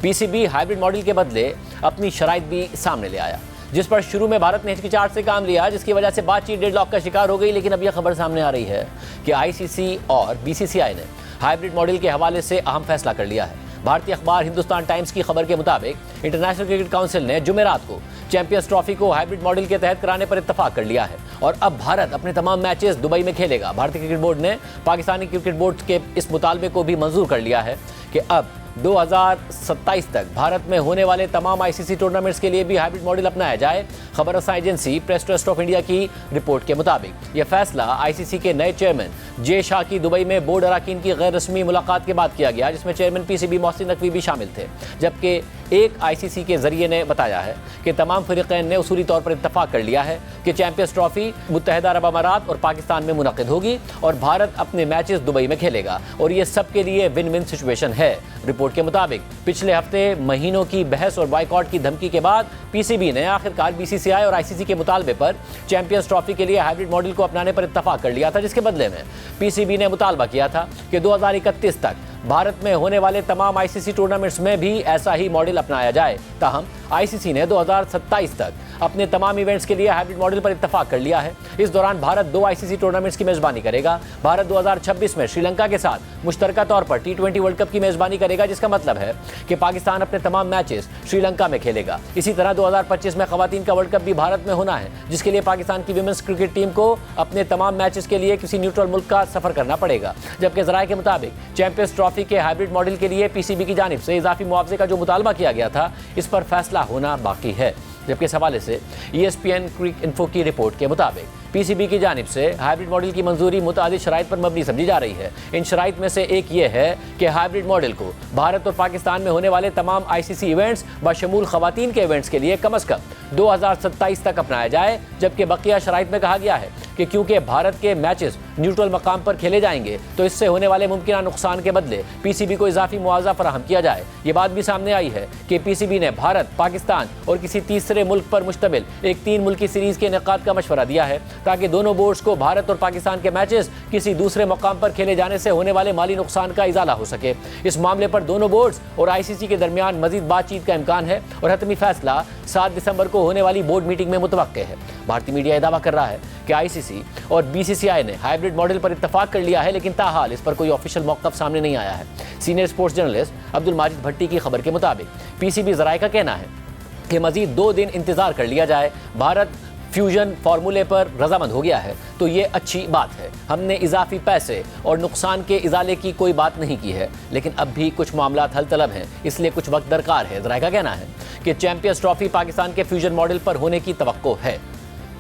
पीसीबी हाइब्रिड मॉडल के बदले अपनी शराइत भी सामने ले आया, जिस पर शुरू में भारत ने हिचकिचाहट से काम लिया, जिसकी वजह से बातचीत डेडलॉक का शिकार हो गई। लेकिन अब यह खबर सामने आ रही है कि आईसीसी और बीसीसीआई ने हाइब्रिड मॉडल के हवाले से अहम फैसला कर लिया है। भारतीय अखबार हिंदुस्तान टाइम्स की खबर के मुताबिक इंटरनेशनल क्रिकेट काउंसिल ने जुमेरात को चैंपियंस ट्रॉफी को हाइब्रिड मॉडल के तहत कराने पर इत्तेफाक कर लिया है और अब भारत अपने तमाम मैचेस दुबई में खेलेगा। भारतीय क्रिकेट बोर्ड ने पाकिस्तानी क्रिकेट बोर्ड के इस मुतालबे को भी मंजूर कर लिया है कि अब 2027 तक भारत में होने वाले तमाम आईसीसी टूर्नामेंट्स के लिए भी हाइब्रिड मॉडल अपनाया जाए। खबर रसां agency Press Trust of India की रिपोर्ट के मुताबिक यह फैसला आईसीसी के नए चेयरमैन जे शाह की दुबई में बोर्ड अरकान की गैर रस्मी मुलाकात के बाद किया गया, जिसमें चेयरमैन पीसीबी मोहसिन नकवी भी शामिल थे। जबकि एक आईसीसी के जरिए ने बताया है कि तमाम फरीकैन ने उसूली तौर पर इत्तफाक कर लिया है कि चैंपियंस ट्रॉफी मुत्तहिदा अरब अमारात और पाकिस्तान में मुनक़िद होगी और भारत अपने मैचेस दुबई में खेलेगा और ये सबके लिए विन विन सिचुएशन है। रिपोर्ट के मुताबिक पिछले हफ्ते महीनों की बहस और बाइकआउट की धमकी के बाद पीसीबी ने आखिरकार बीसीसीआई और आईसीसी के मुतालबे पर चैंपियंस ट्रॉफी के लिए हाइब्रिड मॉडल को अपनाने पर इत्तफाक कर लिया था, जिसके बदले में पीसीबी ने मुतालबा किया था कि 2031 तक भारत में होने वाले तमाम आईसीसी टूर्नामेंट्स में भी ऐसा ही मॉडल अपनाया जाए। ताहम आईसीसी ने 2027 तक अपने तमाम इवेंट्स के लिए हाइब्रिड मॉडल पर इत्तफाक कर लिया है। इस दौरान भारत 2 आईसीसी टूर्नामेंट्स की मेजबानी करेगा। भारत 2026 में श्रीलंका के साथ मुश्तरका तौर पर T20 वर्ल्ड कप की मेजबानी करेगा, जिसका मतलब है कि पाकिस्तान अपने तमाम मैचेस श्रीलंका में खेलेगा। इसी तरह 2025 में खवातीन का वर्ल्ड कप भी भारत में होना है, जिसके लिए पाकिस्तान की विमेंस क्रिकेट टीम को अपने तमाम मैचेस के लिए किसी न्यूट्रल मुल्क का सफर करना पड़ेगा। जबकि ज़राए के मुताबिक चैंपियंस ट्रॉफी के हाइब्रिड मॉडल के लिए पीसीबी की जानिब से इजाफी मुआवजे का जो मुतालबा किया गया था, इस पर फैसला होना बाकी है। जबकि इस हवाले से ESPN क्रिक इन्फो की रिपोर्ट के मुताबिक पीसीबी की जानिब से हाइब्रिड मॉडल की मंजूरी मुतादिद शराइत पर मबनी समझी जा रही है। इन शराइत में से एक ये है कि हाइब्रिड मॉडल को भारत और पाकिस्तान में होने वाले तमाम आईसीसी इवेंट्स बशमूल खवातीन के इवेंट्स के लिए कम अज़ कम 2027 तक अपनाया जाए। जबकि बकिया शराइत में कहा गया है कि क्योंकि भारत के मैचेस न्यूट्रल मकाम पर खेले जाएंगे तो इससे होने वाले मुमकिन नुकसान के बदले पीसीबी को इजाफी मुआवजा फराहम किया जाए। ये बात भी सामने आई है कि पीसीबी ने भारत, पाकिस्तान और किसी तीसरे मुल्क पर मुश्तमिल एक 3 मुल्की सीरीज के इनेकाद का मशवरा दिया है, ताकि दोनों बोर्ड्स को भारत और पाकिस्तान के मैचेस किसी दूसरे मकाम पर खेले जाने से होने वाले माली नुकसान का इजाला हो सके। इस मामले पर दोनों बोर्ड्स और आईसीसी के दरमियान मजीद बातचीत का इम्कान है और हतमी फैसला 7 दिसंबर को होने वाली बोर्ड मीटिंग में मुतवक्के है। भारतीय मीडिया दावा कर रहा है कि आईसीसी और बीसीसीआई ने हाइब्रिड मॉडल पर इत्तफाक कर लिया है, लेकिन ताहाल इस पर कोई ऑफिशियल मौक़िफ़ सामने नहीं आया है। Senior sports journalist Abdul Majid Bhatti की खबर के मुताबिक पीसीबी ज़राए का कहना है कि मजीद 2 दिन इंतजार कर लिया जाए। भारत फ्यूजन फार्मूले पर रजामंद हो गया है तो ये अच्छी बात है। हमने इजाफी पैसे और नुकसान के इजाले की कोई बात नहीं की है, लेकिन अब भी कुछ मामला हल तलब हैं, इसलिए कुछ वक्त दरकार है। ज़राए का कहना है कि चैंपियंस ट्रॉफी पाकिस्तान के फ्यूजन मॉडल पर होने की तवक्को है।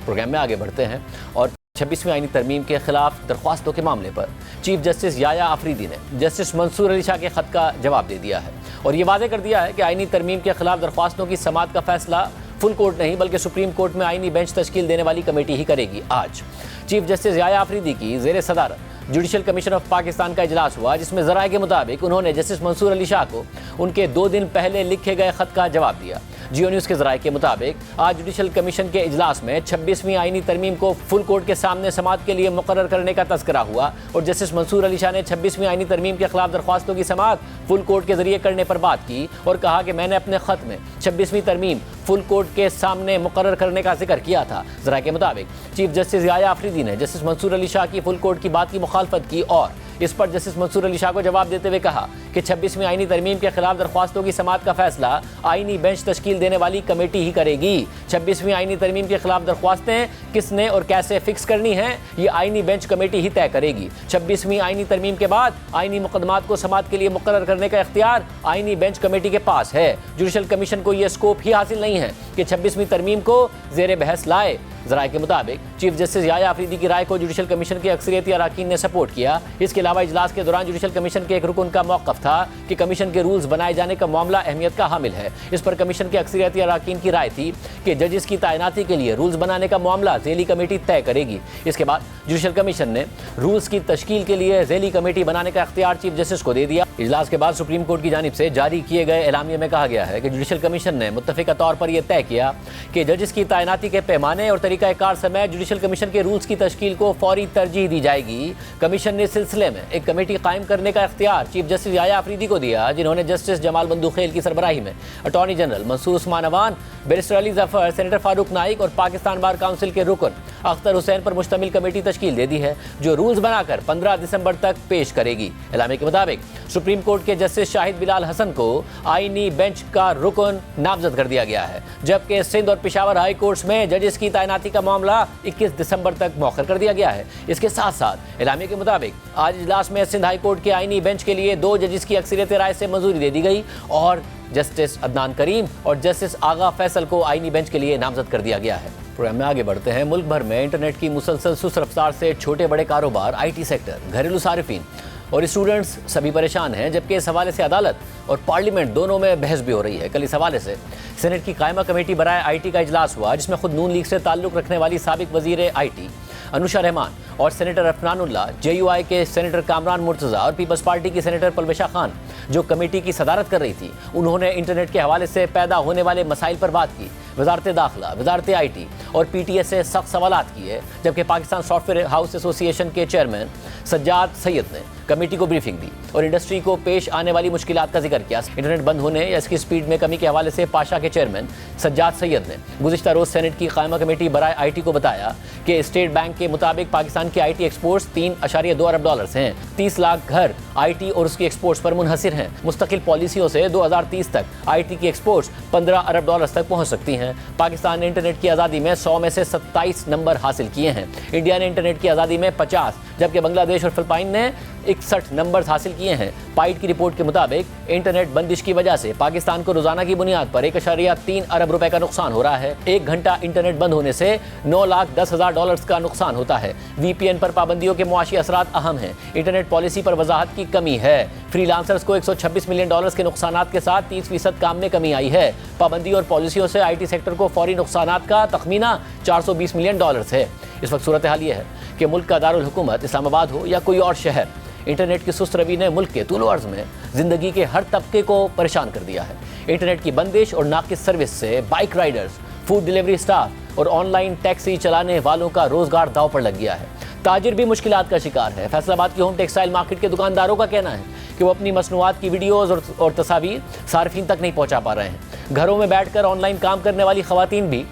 प्रोग्राम में आगे बढ़ते हैं और 26वीं आईनी तरमीम के खिलाफ दरख्वास्तों के मामले पर चीफ जस्टिस याया आफरीदी ने जस्टिस मंसूर अली शाह के खत का जवाब दे दिया है और ये वाज़ेह कर दिया है कि आईनी तरमीम के खिलाफ दरख्वास्तों की समाअत का फैसला फुल कोर्ट नहीं बल्कि सुप्रीम कोर्ट में आईनी बेंच तश्कील देने वाली कमेटी ही करेगी। आज चीफ जस्टिस याया आफरीदी की ज़ेर सदारत जुडिशल कमीशन ऑफ पाकिस्तान का इजलास हुआ, जिसमें ज़राए के मुताबिक उन्होंने जस्टिस मंसूर अली शाह को उनके 2 दिन पहले लिखे गए खत का जवाब दिया। जियो न्यूज़ के ज़राए के मुताबिक आज जुडिशल कमीशन के इजलास में 26वीं आईनी तरमीम को फुल कोर्ट के सामने समाअत के लिए मुकर्रर करने का तज़किरा हुआ और जस्टिस मंसूर अली शाह ने 26वीं आईनी तरमीम के खिलाफ दरख्वास्तों की समाअत फुल कोर्ट के जरिए करने पर बात की और कहा कि मैंने अपने खत में 26वीं तरमीम फुल कोर्ट के सामने मुकर्रर करने का जिक्र किया था। ज़राए के मुताबिक चीफ जस्टिस याया आफरीदी ने जस्टिस मंसूर अली शाह की फुल कोर्ट की बात की मुखालफत की और इस पर जस्टिस मंसूर अली शाह को जवाब देते हुए कहा कि 26वीं आईनी तरमीम के खिलाफ दरख्वास्तों की समाअत का फैसला आईनी बेंच तश्कील देने वाली कमेटी ही करेगी। 26वीं आईनी तरमीम के खिलाफ दरख्वास्तें किसने और कैसे फिक्स करनी है, ये आईनी बेंच कमेटी ही तय करेगी। 26वीं आईनी तरमीम के बाद आईनी मुकदमात को समाअत के लिए मुकर्रर करने का इख्तियार आईनी बेंच कमेटी के पास है। जुडिशल कमीशन को यह स्कोप ही हासिल नहीं है कि 26वीं तरमीम को ज़ेर बहस लाए। ज़राए के मुताबिक चीफ जस्टिस याया आफरीदी की राय को जुडिशल कमीशन के अक्सरियती अरकान ने सपोर्ट किया। इसके अलावा इजलास के दौरान जुडिशल कमीशन के एक रुकन का मौक़िफ़ था कि कमीशन के रूल्स बनाए जाने का मामला अहमियत का हामिल है। इस पर कमीशन के अक्सरियती अरकान की राय थी कि जजेस की तैनाती के लिए रूल्स बनाने का मामला ज़ेली कमेटी तय करेगी। इसके बाद जुडिशल कमीशन ने रूल्स की तश्कील के लिए ज़ेली कमेटी बनाने का इख्तियार चीफ जस्टिस को दे दिया। इजलास के बाद सुप्रीम कोर्ट की जानिब से जारी किए गए एलामिया में कहा गया है कि जुडिशल कमीशन ने मुत्तफ़िका तौर पर यह तय किया कि जजेस की तैनाती के पैमाने और तरीकाकार समेत जुडिशल कमीशन के रूल्स की तश्कील को फौरी तरजीह दी जाएगी। कमीशन ने इस सिलसिले में एक कमेटी कायम करने का इख्तियार चीफ जस्टिस याया अफरीदी को दिया, जिन्होंने जस्टिस जमाल बंदूखेल की सरबराही में attorney general Mansoor Usman Awan, barrister Ali Zafar, senator Farooq Naik और पाकिस्तान बार काउंसिल के रुकन अख्तर हुसैन पर मुश्तमिल कमेटी तश्कील दे दी है, जो रूल्स बनाकर 15 दिसंबर तक पेश करेगी। एलामे के मुताबिक सुप्रीम कोर्ट के जस्टिस शाहिद बिलाल हसन को आईनी बेंच का रुकन नामजद कर दिया गया है, जबकि सिंध और पेशावर हाई कोर्ट्स में जजेस की तैनाती का मामला 21 दिसंबर तक मौखर कर दिया गया है। इसके साथ साथ एलामे के मुताबिक आज इजलास में सिंध हाई कोर्ट के आईनी बेंच के लिए 2 जजेस की अक्सरियत राय से मंजूरी दे दी गई और जस्टिस अदनान करीम और जस्टिस आगा फैसल को आईनी बेंच के लिए नामजद कर दिया गया है। प्रोग्राम में आगे बढ़ते हैं। मुल्क भर में इंटरनेट की मुसलसल सुस्त रफ्तार से छोटे बड़े कारोबार, IT सेक्टर, घरेलू सारिफीन और स्टूडेंट्स सभी परेशान हैं, जबकि इस हवाले से अदालत और पार्लियामेंट दोनों में बहस भी हो रही है। कल इस हवाले से सेनेट की कायमा कमेटी बराए IT का इजलास हुआ, जिसमें खुद नून लीग से ताल्लुक़ रखने वाली साबिक वज़ीर IT अनुशा रहमान और सेनेटर अफनानुल्लाह, JUI के सेनेटर कामरान मुर्तज़ा और पीपल्स पार्टी की सेनेटर पलबशा खान, जो कमेटी की सदारत कर रही थी, उन्होंने इंटरनेट के हवाले से पैदा होने वाले मसाइल पर बात की। वजारत दाखिला, वजारत IT और PTS से सख्त सवालात किए, जबकि पाकिस्तान सॉफ्टवेयर हाउस एसोसिएशन के चेयरमैन सज्जाद सैयद ने कमेटी को ब्रीफिंग दी और इंडस्ट्री को पेश आने वाली मुश्किलात का जिक्र किया। इंटरनेट बंद होने या इसकी स्पीड में कमी के हवाले से पाशा के चेयरमैन सज्जाद सैयद ने गुज़िश्ता रोज़ सेनेट की कायमा कमेटी बराए IT को बताया कि स्टेट बैंक के मुताबिक पाकिस्तान के IT एक्सपोर्ट्स $3.2 अरब हैं। 30 लाख घर IT और उसकी एक्सपोर्ट्स पर मुनहसिर हैं। मुस्तकिल पॉलिसियों से 2030 तक IT की एक्सपोर्ट्स $15 अरब तक पहुँच सकती हैं। पाकिस्तान ने इंटरनेट की आज़ादी में 100 में से 27 नंबर हासिल किए हैं। इंडिया ने इंटरनेट की आज़ादी में 50, जबकि बांग्लादेश और फिलिपाइन ने 61 नंबर हासिल किए हैं। पाइट की रिपोर्ट के मुताबिक इंटरनेट बंदिश की वजह से पाकिस्तान को रोजाना की बुनियाद पर $1.3 अरब का नुकसान हो रहा है। 1 घंटा इंटरनेट बंद होने से $9,10,000 का नुकसान होता है। VPN पर पाबंदियों के मुआशी असरात अहम हैं। इंटरनेट पॉलिसी पर वजाहत की कमी है। फ्रीलांसर्स को $126 मिलियन के नुकसान के साथ 30% काम में कमी आई है। पाबंदी और पॉलिसियों से IT सेक्टर को फौरी नुकसान का तखमीना $420 मिलियन है। इस वक्त सूरत हाल ये है कि मुल्क का दारुल हुकूमत इस्लामाबाद हो या कोई और शहर, इंटरनेट की सुस्त रवी ने मुल्क के तूलो अर्ज में जिंदगी के हर तबके को परेशान कर दिया है। इंटरनेट की बंदिश और नाकिस सर्विस से bike Riders, food delivery staff और ऑनलाइन टैक्सी चलाने वालों का रोजगार दांव पर लग गया है। ताजिर भी मुश्किलात का शिकार है। फैसलाबाद की होम टेक्सटाइल मार्केट के दुकानदारों का कहना है कि वो अपनी मसनूआत की वीडियोज़ और तस्वीर सार्फिन तक नहीं पहुँचा पा रहे हैं। घरों में बैठकर ऑनलाइन काम करने वाली खवातीन भी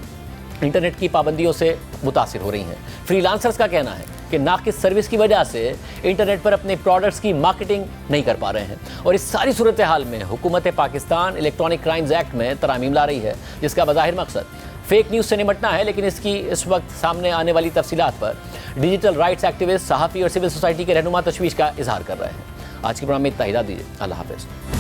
इंटरनेट की पाबंदियों से मुतासिर हो रही हैं। फ्रीलांसर्स का कहना है कि नाकिस सर्विस की वजह से इंटरनेट पर अपने प्रोडक्ट्स की मार्केटिंग नहीं कर पा रहे हैं। और इस सारी सूरत हाल में हुकूमत पाकिस्तान इलेक्ट्रॉनिक क्राइम्स एक्ट में तरामीम ला रही है, जिसका बज़ाहिर मकसद फेक न्यूज़ से निपटना है। लेकिन इसकी इस वक्त सामने आने वाली तफसीलात पर डिजिटल राइट्स एक्टिविस्ट, सहाफ़ी और सिविल सोसाइटी के रहनुमा तशवीश का इजहार कर रहे हैं। आज के प्रोग्राम में इतना ही दीजिए। अल्लाह हाफ़िज़।